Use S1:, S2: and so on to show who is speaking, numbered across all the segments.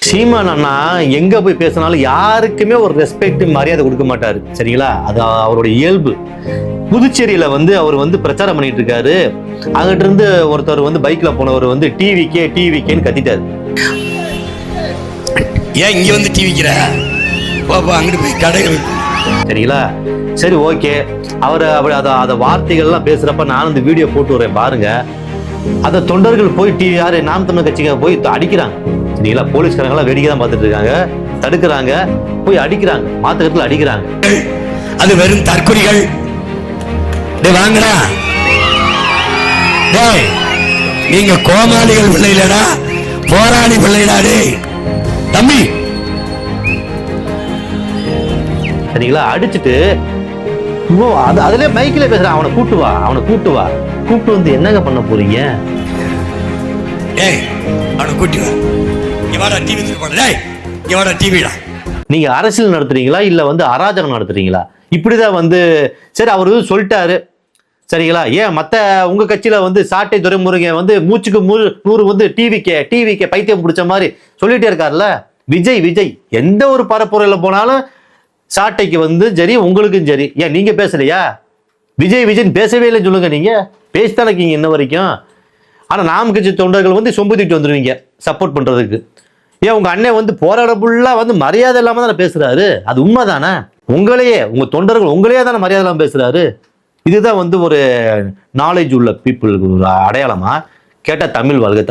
S1: சீமான் அண்ணா எங்க போய் பேசினாலும் யாருக்குமே ஒரு ரெஸ்பெக்ட் மரியாதை கொடுக்க மாட்டாரு, சரிங்களா? அது அவருடைய இயல்பு. புதுச்சேரியில அவர் பிரச்சாரம் பண்ணிட்டு இருக்காரு. அங்கிட்ட இருந்து ஒருத்தர் பைக்ல போனவர் டிவிக்கேன்னு கத்திட்டாரு.
S2: ஏன் இங்க வந்து டிவிக்கிற? அங்கிட்டு போய் கடைகள்,
S1: சரிங்களா? சரி, ஓகே. அத வார்த்தைகள்லாம் பேசுறப்ப நான் இந்த வீடியோ போட்டு வரேன் பாருங்க. அத தொண்டர்கள் போய் யாரு நாம் தமிழர் கட்சிக்காக போய் அடிக்கிறாங்க, சரிங்களா? போலீஸ்காரங்க எல்லாம் வேடிக்கை தான் பார்த்துட்டு இருக்காங்க, தடுக்கிறாங்க, போய் அடிக்கிறாங்க, மாத்துக்கத்துல அடிக்கிறாங்க.
S2: அது வெறும் தற்கொலைகள். வாங்கடா, நீங்க கோமாளிகள் பிள்ளைலடா, போராளி பிள்ளைடா தம்பி,
S1: சரிங்களா? அடிச்சுட்டு அதுல மைக்கில பேசுறான், அவனை கூட்டு வா. கூப்பிட்டு வந்து என்னங்க பண்ண போறீங்க?
S2: அவனை கூட்டி வா, இவாடா டிவி போடுற, இவாடா டிவிடா.
S1: நீங்க அரசியல் நடத்துறீங்களா இல்ல அராஜகம் நடத்துறீங்களா? இப்படிதான் சரி, அவரு சொல்லிட்டாரு, சரிங்களா? ஏன் மத்த உங்க கட்சியில சாட்டை துரைமுருகன் மூச்சுக்கு 100 டிவிக்கே பைத்தியம் பிடிச்ச மாதிரி சொல்லிட்டே இருக்காருல்ல. விஜய் எந்த ஒரு பரப்புரையில போனாலும் சாட்டைக்கு சரி, உங்களுக்கும் சரி. ஏன் நீங்க பேசலையா? விஜய் பேசவே இல்லைன்னு சொல்லுங்க. நீங்க பேசித்தானே இருக்கீங்க இன்ன வரைக்கும். ஆனா நாம் கட்சி தொண்டர்கள் சொம்புத்திட்டு வந்துருவீங்க சப்போர்ட் பண்றதுக்கு. ஏன் உங்க அண்ணன் போராட புள்ளா மரியாதை இல்லாம தானே பேசுறாரு? அது உண்மைதானே? உங்க தொண்டர்கள் உங்களையே தானே மரியாதை இல்லாம பேசுறாரு. இதுதான் ஒரு நாலேஜ் உள்ள பீப்புளுக்கு ஒரு அடையாளமா. கேட்டா தமிழ் வாழ்க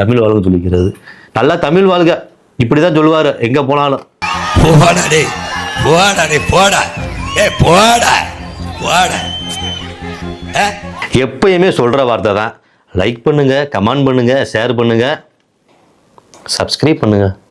S1: சொல்லிக்கிறது. நல்லா தமிழ் வாழ்க இப்படிதான் சொல்லுவாரு எங்க போனாலும். எப்பயுமே சொல்ற வார்த்தை தான். லைக் பண்ணுங்க, கமெண்ட் பண்ணுங்க, ஷேர் பண்ணுங்க, சப்ஸ்கிரைப் பண்ணுங்க.